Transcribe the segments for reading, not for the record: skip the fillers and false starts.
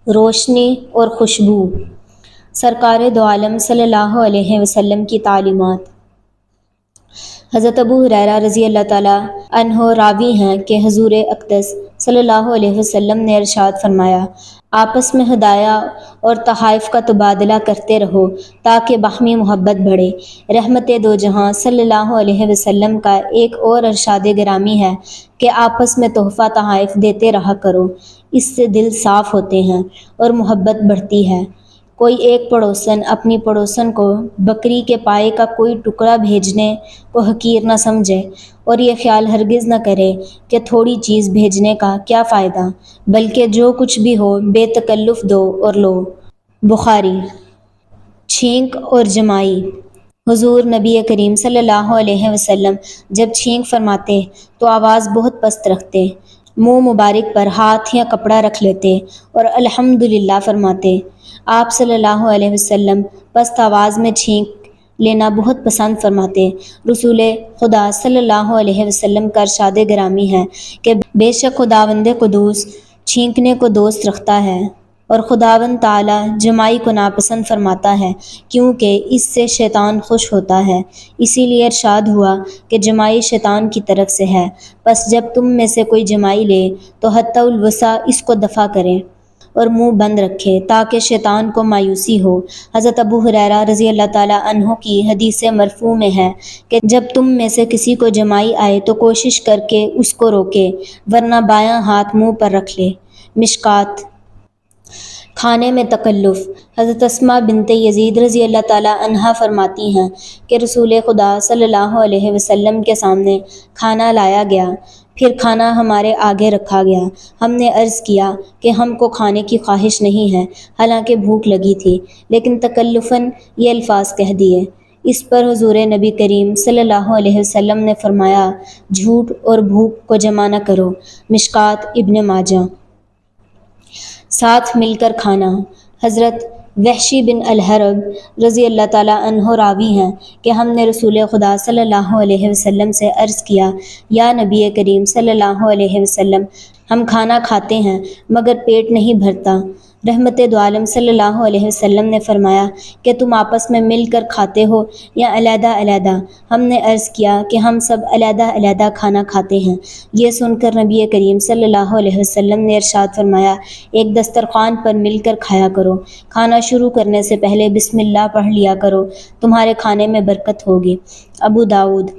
روشنی اور خوشبو، سرکار دو عالم صلی اللہ علیہ وسلم کی تعلیمات۔ حضرت ابو ہریرہ رضی اللہ تعالیٰ عنہ راوی ہیں کہ حضور اقدس صلی اللہ علیہ وسلم نے ارشاد فرمایا، آپس میں ہدایہ اور تحائف کا تبادلہ کرتے رہو تاکہ باہمی محبت بڑھے۔ رحمت دو جہاں صلی اللہ علیہ وسلم کا ایک اور ارشاد گرامی ہے کہ آپس میں تحفہ تحائف دیتے رہا کرو، اس سے دل صاف ہوتے ہیں اور محبت بڑھتی ہے۔ کوئی ایک پڑوسن اپنی پڑوسن کو بکری کے پائے کا کوئی ٹکڑا بھیجنے کو حقیر نہ سمجھے اور یہ خیال ہرگز نہ کرے کہ تھوڑی چیز بھیجنے کا کیا فائدہ، بلکہ جو کچھ بھی ہو بے تکلف دو اور لو۔ بخاری۔ چھینک اور جمائی، حضور نبی کریم صلی اللہ علیہ وسلم جب چھینک فرماتے تو آواز بہت پست رکھتے، منہ مبارک پر ہاتھ یا کپڑا رکھ لیتے اور الحمدللہ فرماتے۔ آپ صلی اللہ علیہ وسلم پست آواز میں چھینک لینا بہت پسند فرماتے۔ رسول خدا صلی اللہ علیہ وسلم کا ارشاد گرامی ہے کہ بے شک خداوند قدوس چھینکنے کو دوست رکھتا ہے اور خداوند تعالیٰ جمائی کو ناپسند فرماتا ہے کیونکہ اس سے شیطان خوش ہوتا ہے۔ اسی لیے ارشاد ہوا کہ جمائی شیطان کی طرف سے ہے، پس جب تم میں سے کوئی جمائی لے تو حتی الوسع اس کو دفع کرے اور منہ بند رکھے تاکہ شیطان کو مایوسی ہو۔ حضرت ابو ہریرہ رضی اللہ تعالیٰ عنہ کی حدیث مرفوع میں ہے کہ جب تم میں سے کسی کو جمائی آئے تو کوشش کر کے اس کو روکے، ورنہ بایاں ہاتھ منہ پر رکھ لے۔ مشکات۔ کھانے میں تکلف، حضرت اسماء بنت یزید رضی اللہ تعالیٰ عنہا فرماتی ہیں کہ رسول خدا صلی اللہ علیہ وسلم کے سامنے کھانا لایا گیا، پھر کھانا ہمارے آگے رکھا گیا۔ ہم نے عرض کیا کہ ہم کو کھانے کی خواہش نہیں ہے، حالانکہ بھوک لگی تھی، لیکن تکلفاً یہ الفاظ کہہ دیے۔ اس پر حضور نبی کریم صلی اللہ علیہ وسلم نے فرمایا، جھوٹ اور بھوک کو جمع نہ کرو۔ مشکات، ابن ماجہ۔ ساتھ مل کر کھانا، حضرت وحشی بن الحرب رضی اللہ تعالیٰ عنہ راوی ہیں کہ ہم نے رسول خدا صلی اللہ علیہ وسلم سے عرض کیا، یا نبی کریم صلی اللہ علیہ وسلم، ہم کھانا کھاتے ہیں مگر پیٹ نہیں بھرتا۔ رحمت دو عالم صلی اللہ علیہ وسلم نے فرمایا کہ تم آپس میں مل کر کھاتے ہو یا علیحدہ علیحدہ؟ ہم نے عرض کیا کہ ہم سب علیحدہ علیحدہ کھانا کھاتے ہیں۔ یہ سن کر نبی کریم صلی اللہ علیہ وسلم نے ارشاد فرمایا، ایک دسترخوان پر مل کر کھایا کرو، کھانا شروع کرنے سے پہلے بسم اللہ پڑھ لیا کرو، تمہارے کھانے میں برکت ہوگی۔ ابو داؤد۔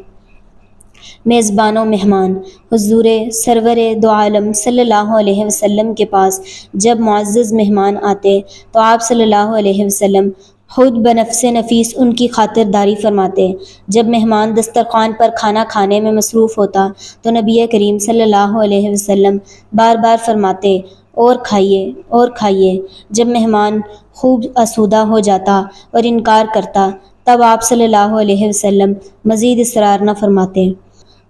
میزبان و مہمان، حضور سرور دو عالم صلی اللہ علیہ وسلم کے پاس جب معزز مہمان آتے تو آپ صلی اللہ علیہ وسلم خود بنفس نفیس ان کی خاطرداری فرماتے۔ جب مہمان دسترخوان پر کھانا کھانے میں مصروف ہوتا تو نبی کریم صلی اللہ علیہ وسلم بار بار فرماتے، اور کھائیے اور کھائیے۔ جب مہمان خوب آسودہ ہو جاتا اور انکار کرتا تب آپ صلی اللہ علیہ وسلم مزید اصرار نہ فرماتے۔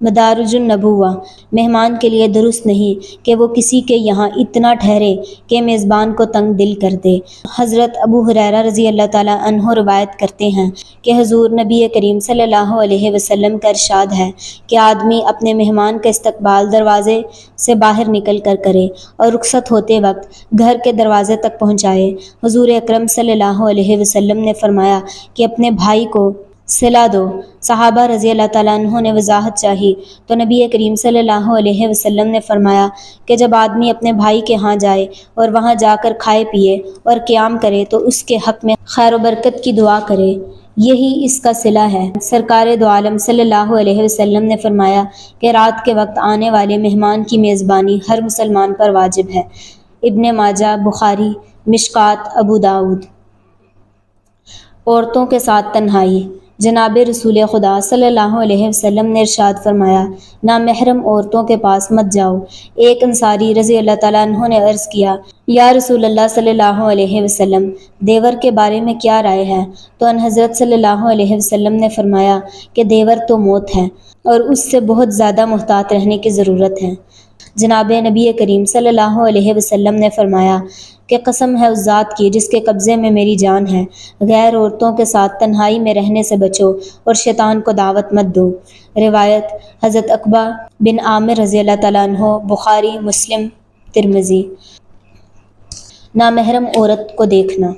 مدارج النبوہ، مہمان کے لیے درست نہیں کہ وہ کسی کے یہاں اتنا ٹھہرے کہ میزبان کو تنگ دل کر دے۔ حضرت ابو ہریرہ رضی اللہ تعالیٰ عنہ روایت کرتے ہیں کہ حضور نبی کریم صلی اللہ علیہ وسلم کا ارشاد ہے کہ آدمی اپنے مہمان کا استقبال دروازے سے باہر نکل کر کرے اور رخصت ہوتے وقت گھر کے دروازے تک پہنچائے۔ حضور اکرم صلی اللہ علیہ وسلم نے فرمایا کہ اپنے بھائی کو صلہ دو۔ صحابہ رضی اللہ تعالیٰ عنہ نے وضاحت چاہی تو نبی کریم صلی اللہ علیہ وسلم نے فرمایا کہ جب آدمی اپنے بھائی کے ہاں جائے اور وہاں جا کر کھائے پیے اور قیام کرے تو اس کے حق میں خیر و برکت کی دعا کرے، یہی اس کا صلہ ہے۔ سرکار دو عالم صلی اللہ علیہ وسلم نے فرمایا کہ رات کے وقت آنے والے مہمان کی میزبانی ہر مسلمان پر واجب ہے۔ ابن ماجہ، بخاری۔ مشکات، ابو داؤد۔ عورتوں کے ساتھ تنہائی، جناب رسول خدا صلی اللہ علیہ وسلم نے ارشاد فرمایا، نامحرم عورتوں کے پاس مت جاؤ۔ ایک انصاری رضی اللہ تعالیٰ عنہ نے عرض کیا، یا رسول اللہ صلی اللہ علیہ وسلم، دیور کے بارے میں کیا رائے ہے؟ تو ان حضرت صلی اللہ علیہ وسلم نے فرمایا کہ دیور تو موت ہے اور اس سے بہت زیادہ محتاط رہنے کی ضرورت ہے۔ جناب نبی کریم صلی اللہ علیہ وسلم نے فرمایا کہ قسم ہے اس ذات کی جس کے قبضے میں میری جان ہے، غیر عورتوں کے ساتھ تنہائی میں رہنے سے بچو اور شیطان کو دعوت مت دو۔ روایت حضرت عقبہ بن عامر رضی اللہ تعالیٰ عنہ، بخاری، مسلم، ترمذی۔ نامحرم عورت کو دیکھنا۔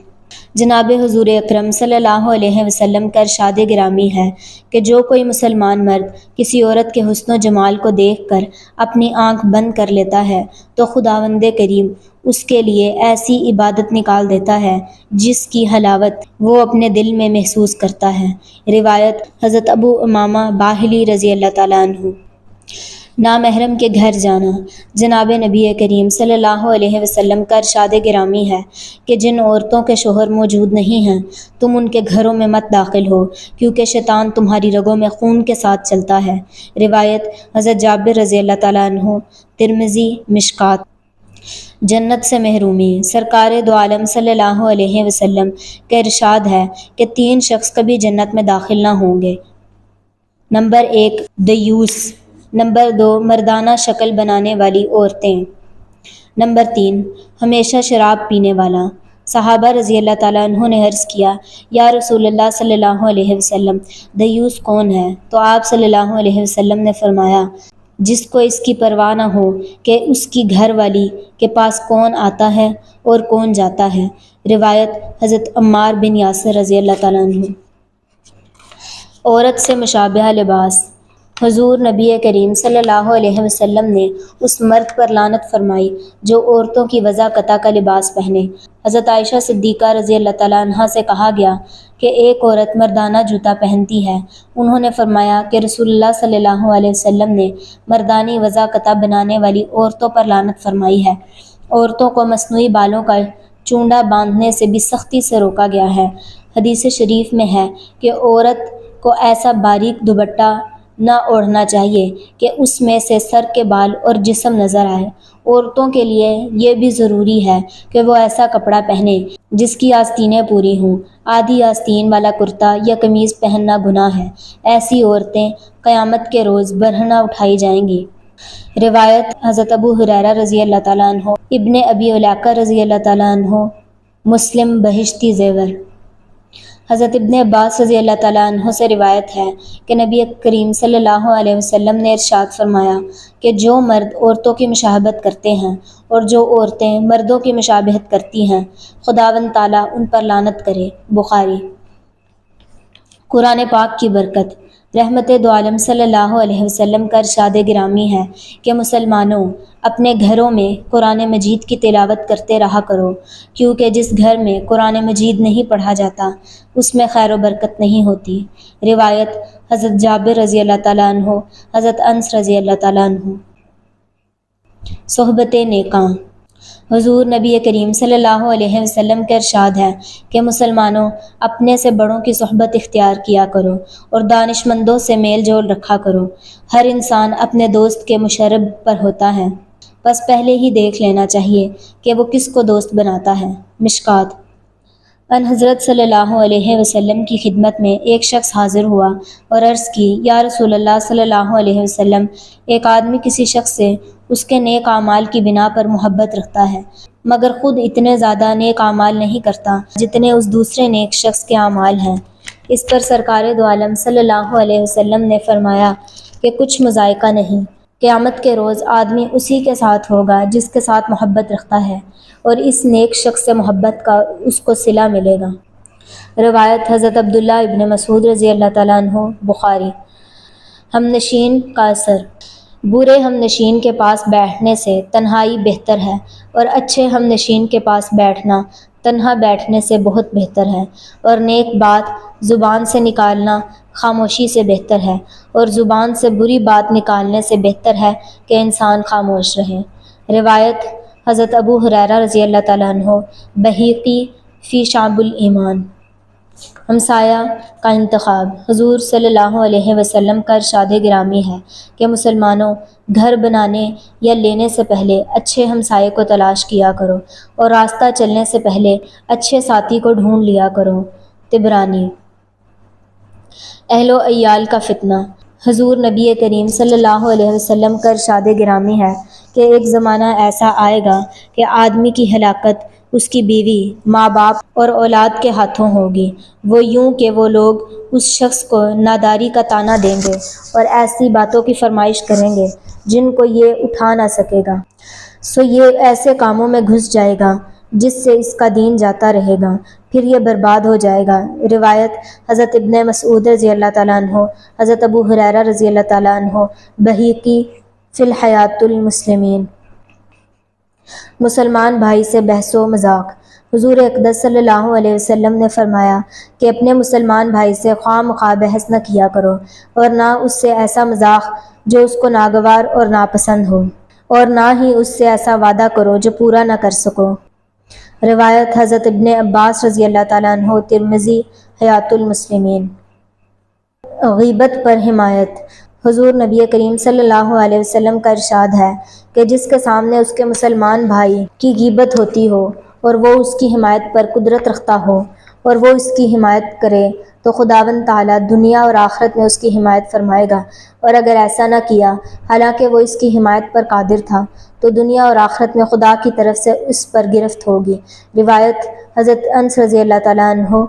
جناب حضور اکرم صلی اللہ علیہ وسلم کا ارشاد گرامی ہے کہ جو کوئی مسلمان مرد کسی عورت کے حسن و جمال کو دیکھ کر اپنی آنکھ بند کر لیتا ہے تو خداوند کریم اس کے لیے ایسی عبادت نکال دیتا ہے جس کی حلاوت وہ اپنے دل میں محسوس کرتا ہے۔ روایت حضرت ابو امامہ باہلی رضی اللہ تعالیٰ عنہ۔ نامحرم کے گھر جانا۔ جناب نبی کریم صلی اللہ علیہ وسلم کا ارشاد گرامی ہے کہ جن عورتوں کے شوہر موجود نہیں ہیں تم ان کے گھروں میں مت داخل ہو کیونکہ شیطان تمہاری رگوں میں خون کے ساتھ چلتا ہے۔ روایت حضرت جابر رضی اللہ تعالیٰ عنہ، ترمذی، مشکات۔ جنت سے محرومی۔ سرکار دو عالم صلی اللہ علیہ وسلم کا ارشاد ہے کہ 3 شخص کبھی جنت میں داخل نہ ہوں گے۔ نمبر 1 دیوس، نمبر 2 مردانہ شکل بنانے والی عورتیں، نمبر 3 ہمیشہ شراب پینے والا۔ صحابہ رضی اللہ تعالیٰ عنہ نے عرض کیا، یا رسول اللہ صلی اللہ علیہ وسلم، دیوس کون ہے؟ تو آپ صلی اللہ علیہ وسلم نے فرمایا، جس کو اس کی پرواہ نہ ہو کہ اس کی گھر والی کے پاس کون آتا ہے اور کون جاتا ہے۔ روایت حضرت عمار بن یاسر رضی اللہ تعالیٰ عنہ۔ عورت سے مشابہہ لباس۔ حضور نبی کریم صلی اللہ علیہ وسلم نے اس مرد پر لعنت فرمائی جو عورتوں کی وضع قطع کا لباس پہنے۔ حضرت عائشہ صدیقہ رضی اللہ تعالیٰ عنہا سے کہا گیا کہ ایک عورت مردانہ جوتا پہنتی ہے۔ انہوں نے فرمایا کہ رسول اللہ صلی اللہ علیہ وسلم نے مردانی وضع قطع بنانے والی عورتوں پر لعنت فرمائی ہے۔ عورتوں کو مصنوعی بالوں کا چونڈا باندھنے سے بھی سختی سے روکا گیا ہے۔ حدیث شریف میں ہے کہ عورت کو ایسا باریک دوپٹہ نہ اوڑھنا چاہیے کہ اس میں سے سر کے بال اور جسم نظر آئے۔ عورتوں کے لیے یہ بھی ضروری ہے کہ وہ ایسا کپڑا پہنے جس کی آستینیں پوری ہوں۔ آدھی آستین والا کرتا یا قمیض پہننا گناہ ہے۔ ایسی عورتیں قیامت کے روز برہنہ اٹھائی جائیں گی۔ روایت حضرت ابو ہریرہ رضی اللہ تعالیٰ عنہ، ابن ابی ملیکہ رضی اللہ تعالیٰ عنہ، مسلم بہشتی زیور۔ حضرت ابن عباس رضی اللہ تعالیٰ عنہ سے روایت ہے کہ نبی کریم صلی اللہ علیہ وسلم نے ارشاد فرمایا کہ جو مرد عورتوں کی مشابہت کرتے ہیں اور جو عورتیں مردوں کی مشابہت کرتی ہیں خداوند تعالیٰ ان پر لعنت کرے۔ بخاری۔ قرآن پاک کی برکت۔ رحمت دو عالم صلی اللہ علیہ وسلم کا ارشاد گرامی ہے کہ مسلمانوں اپنے گھروں میں قرآن مجید کی تلاوت کرتے رہا کرو کیونکہ جس گھر میں قرآن مجید نہیں پڑھا جاتا اس میں خیر و برکت نہیں ہوتی۔ روایت حضرت جابر رضی اللہ تعالیٰ عنہ، حضرت انس رضی اللہ تعالیٰ عنہ۔ صحبت نیکاں۔ حضور نبی کریم صلی اللہ علیہ وسلم کا ارشاد ہے کہ مسلمانوں اپنے سے بڑوں کی صحبت اختیار کیا کرو اور دانش مندوں سے میل جول رکھا کرو۔ ہر انسان اپنے دوست کے مشرب پر ہوتا ہے، بس پہلے ہی دیکھ لینا چاہیے کہ وہ کس کو دوست بناتا ہے۔ مشکات۔ ان حضرت صلی اللہ علیہ وسلم کی خدمت میں ایک شخص حاضر ہوا اور عرض کی، یا رسول اللہ صلی اللہ علیہ وسلم، ایک آدمی کسی شخص سے اس کے نیک اعمال کی بنا پر محبت رکھتا ہے مگر خود اتنے زیادہ نیک اعمال نہیں کرتا جتنے اس دوسرے نیک شخص کے اعمال ہیں۔ اس پر سرکار دو عالم صلی اللہ علیہ وسلم نے فرمایا کہ کچھ مذائقہ نہیں، قیامت کے روز آدمی اسی کے ساتھ ہوگا جس کے ساتھ محبت رکھتا ہے اور اس نیک شخص سے محبت کا اس کو صلہ ملے گا۔ روایت حضرت عبداللہ ابن مسعود رضی اللہ تعالیٰ عنہ، بخاری۔ ہم نشین کا اثر۔ برے ہم نشین کے پاس بیٹھنے سے تنہائی بہتر ہے اور اچھے ہم نشین کے پاس بیٹھنا تنہا بیٹھنے سے بہت بہتر ہے، اور نیک بات زبان سے نکالنا خاموشی سے بہتر ہے، اور زبان سے بری بات نکالنے سے بہتر ہے کہ انسان خاموش رہے۔ روایت حضرت ابو ہریرہ رضی اللہ تعالیٰ عنہ، بہیقی فی شعب الایمان۔ ہمسایہ کا انتخاب۔ حضور صلی اللہ علیہ وسلم کا ارشاد گرامی ہے کہ مسلمانوں گھر بنانے یا لینے سے پہلے اچھے ہمسائے کو تلاش کیا کرو اور راستہ چلنے سے پہلے اچھے ساتھی کو ڈھونڈ لیا کرو۔ طبرانی۔ اہل و عیال کا فتنہ۔ حضور نبی کریم صلی اللہ علیہ وسلم کا ارشاد گرامی ہے کہ ایک زمانہ ایسا آئے گا کہ آدمی کی ہلاکت اس کی بیوی، ماں باپ اور اولاد کے ہاتھوں ہوگی۔ وہ یوں کہ وہ لوگ اس شخص کو ناداری کا طعنہ دیں گے اور ایسی باتوں کی فرمائش کریں گے جن کو یہ اٹھا نہ سکے گا، سو یہ ایسے کاموں میں گھس جائے گا جس سے اس کا دین جاتا رہے گا، پھر یہ برباد ہو جائے گا۔ روایت حضرت ابن مسعود رضی اللہ تعالیٰ عنہ، حضرت ابو ہریرہ رضی اللہ تعالیٰ عنہ، بہیقی فی الحیات المسلمین۔ مسلمان بھائی سے بحث و مذاق۔ حضور اقدس صلی اللہ علیہ وسلم نے فرمایا کہ اپنے مسلمان بھائی سے خواہ مخواہ بحث نہ کیا کرو، اور نہ اس سے ایسا مذاق جو اس کو ناگوار اور ناپسند ہو، اور نہ ہی اس سے ایسا وعدہ کرو جو پورا نہ کر سکو۔ روایت حضرت ابن عباس رضی اللہ تعالیٰ عنہ، ترمذی حیات المسلمین۔ غیبت پر حمایت۔ حضور نبی کریم صلی اللہ علیہ وسلم کا ارشاد ہے کہ جس کے سامنے اس کے مسلمان بھائی کی غیبت ہوتی ہو اور وہ اس کی حمایت پر قدرت رکھتا ہو اور وہ اس کی حمایت کرے تو خداوند تعالیٰ دنیا اور آخرت میں اس کی حمایت فرمائے گا، اور اگر ایسا نہ کیا حالانکہ وہ اس کی حمایت پر قادر تھا تو دنیا اور آخرت میں خدا کی طرف سے اس پر گرفت ہوگی۔ روایت حضرت انس رضی اللہ تعالیٰ عنہ،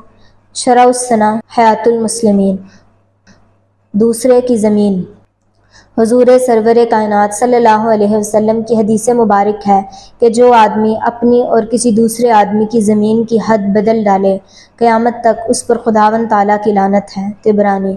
شرح السنہ حیات المسلمین۔ دوسرے کی زمین۔ حضور سرور کائنات صلی اللہ علیہ وسلم کی حدیث مبارک ہے کہ جو آدمی اپنی اور کسی دوسرے آدمی کی زمین کی حد بدل ڈالے، قیامت تک اس پر خداوند تعالیٰ کی لعنت ہے۔ طبرانی۔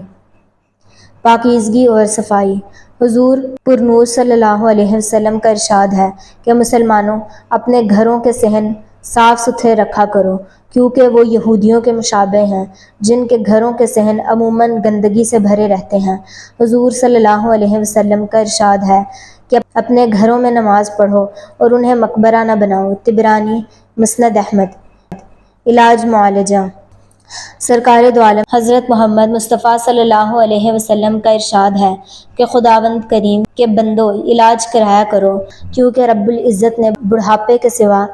پاکیزگی اور صفائی۔ حضور پر نور صلی اللہ علیہ وسلم کا ارشاد ہے کہ مسلمانوں اپنے گھروں کے صحن صاف ستھرے رکھا کرو، کیونکہ وہ یہودیوں کے مشابہ ہیں جن کے گھروں کے صحن عموماً گندگی سے بھرے رہتے ہیں۔ حضور صلی اللہ علیہ وسلم کا ارشاد ہے کہ اپنے گھروں میں نماز پڑھو اور انہیں مقبرہ نہ بناؤ۔ طبرانی، مسند احمد۔ علاج معالجہ۔ سرکار دو عالم حضرت محمد مصطفیٰ صلی اللہ علیہ وسلم کا ارشاد ہے کہ خداوند کریم کے بندو علاج کرایا کرو، کیونکہ رب العزت نے بڑھاپے کے سوا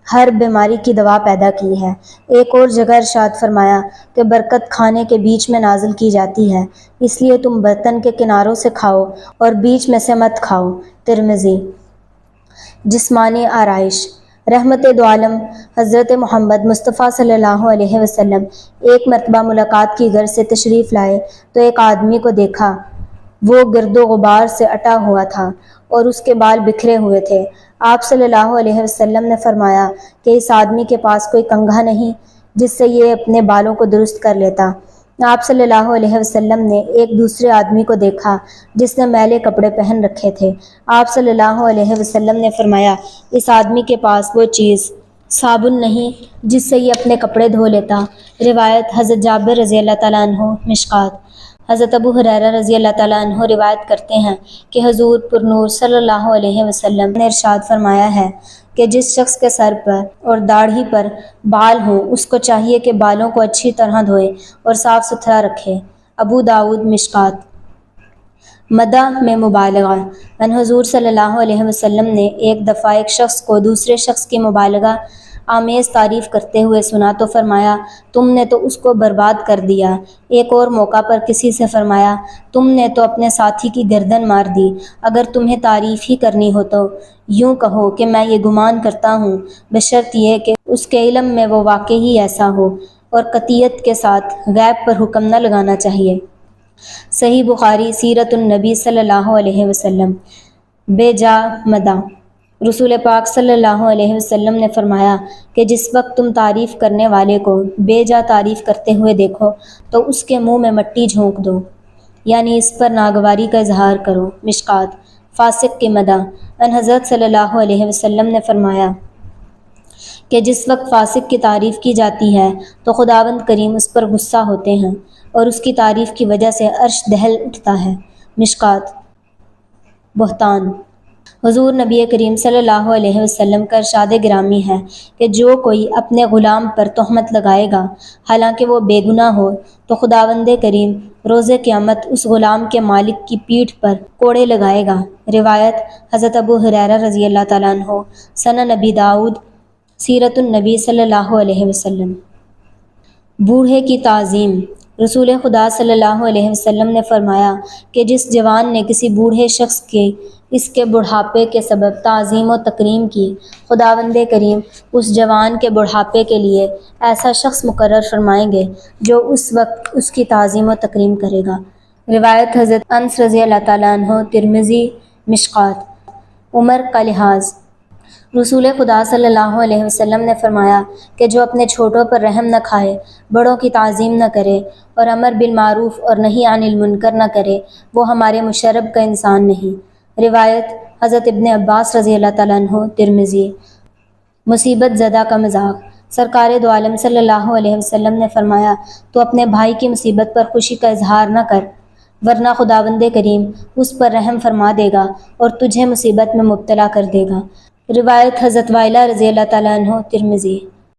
ہر بیماری کی دوا پیدا کی ہے۔ ایک اور جگہ ارشاد فرمایا کہ برکت کھانے کے بیچ میں نازل کی جاتی ہے، اس لیے تم برتن کے کناروں سے کھاؤ اور بیچ میں سے مت کھاؤ۔ ترمذی۔ جسمانی آرائش۔ رحمت دو عالم حضرت محمد مصطفیٰ صلی اللہ علیہ وسلم ایک مرتبہ ملاقات کی غرض سے تشریف لائے تو ایک آدمی کو دیکھا، وہ گرد و غبار سے اٹا ہوا تھا اور اس کے بال بکھرے ہوئے تھے۔ آپ صلی اللہ علیہ وسلم نے فرمایا کہ اس آدمی کے پاس کوئی کنگھا نہیں جس سے یہ اپنے بالوں کو درست کر لیتا۔ آپ صلی اللہ علیہ وسلم نے ایک دوسرے آدمی کو دیکھا جس نے میلے کپڑے پہن رکھے تھے۔ آپ صلی اللہ علیہ وسلم نے فرمایا اس آدمی کے پاس وہ چیز صابن نہیں جس سے یہ اپنے کپڑے دھو لیتا۔ روایت حضرت جابر رضی اللہ تعالیٰ عنہ، مشکات۔ حضرت ابو ہریرہ رضی اللہ تعالیٰ عنہ روایت کرتے ہیں کہ حضور پر نور صلی اللہ علیہ وسلم نے ارشاد فرمایا ہے کہ جس شخص کے سر پر اور داڑھی پر بال ہوں اس کو چاہیے کہ بالوں کو اچھی طرح دھوئے اور صاف ستھرا رکھے۔ ابو داؤد، مشکات۔ مدح میں مبالغہ۔ ان حضور صلی اللہ علیہ وسلم نے ایک دفعہ ایک شخص کو دوسرے شخص کی مبالغہ آمیز تعریف کرتے ہوئے سنا تو فرمایا تم نے تو اس کو برباد کر دیا۔ ایک اور موقع پر کسی سے فرمایا تم نے تو اپنے ساتھی کی گردن مار دی۔ اگر تمہیں تعریف ہی کرنی ہو تو یوں کہو کہ میں یہ گمان کرتا ہوں، بشرط یہ کہ اس کے علم میں وہ واقعی ایسا ہو، اور قطعیت کے ساتھ غیب پر حکم نہ لگانا چاہیے۔ صحیح بخاری۔ سیرت النبی صلی اللہ علیہ وسلم۔ بے جا مدح۔ رسول پاک صلی اللہ علیہ وسلم نے فرمایا کہ جس وقت تم تعریف کرنے والے کو بے جا تعریف کرتے ہوئے دیکھو تو اس کے منہ میں مٹی جھونک دو، یعنی اس پر ناگواری کا اظہار کرو۔ مشکات۔ فاسق کی مدح۔ ان حضرت صلی اللہ علیہ وسلم نے فرمایا کہ جس وقت فاسق کی تعریف کی جاتی ہے تو خداوند کریم اس پر غصہ ہوتے ہیں اور اس کی تعریف کی وجہ سے عرش دہل اٹھتا ہے۔ مشکات۔ بہتان۔ حضور نبی کریم صلی اللہ علیہ وسلم کا ارشاد گرامی ہے کہ جو کوئی اپنے غلام پر تہمت لگائے گا حالانکہ وہ بے گناہ ہو تو خداوند کریم روز قیامت اس غلام کے مالک کی پیٹھ پر کوڑے لگائے گا۔ روایت حضرت ابو ہریرہ رضی اللہ تعالیٰ عنہ، سنن ابی داؤد۔ سیرت النبی صلی اللہ علیہ وسلم۔ بوڑھے کی تعظیم۔ رسول خدا صلی اللہ علیہ وسلم نے فرمایا کہ جس جوان نے کسی بوڑھے شخص کے اس کے بڑھاپے کے سبب تعظیم و تکریم کی، خداوند کریم اس جوان کے بڑھاپے کے لیے ایسا شخص مقرر فرمائیں گے جو اس وقت اس کی تعظیم و تکریم کرے گا۔ روایت حضرت انس رضی اللہ تعالیٰ عنہ، ترمذی، مشکات۔ عمر کا لحاظ۔ رسول خدا صلی اللہ علیہ وسلم نے فرمایا کہ جو اپنے چھوٹوں پر رحم نہ کھائے، بڑوں کی تعظیم نہ کرے اور امر بالمعروف اور نہی عن المنکر نہ کرے، وہ ہمارے مشرب کا انسان نہیں۔ روایت حضرت ابن عباس رضی اللہ تعالیٰ عنہ، ترمذی۔ مصیبت زدہ کا مذاق۔ سرکار دو عالم صلی اللہ علیہ وسلم نے فرمایا، تو اپنے بھائی کی مصیبت پر خوشی کا اظہار نہ کر، ورنہ خداوند کریم اس پر رحم فرما دے گا اور تجھے مصیبت میں مبتلا کر دے گا۔ روایت حضرت وائلہ رضی اللہ تعالیٰ عنہ، ترمذی۔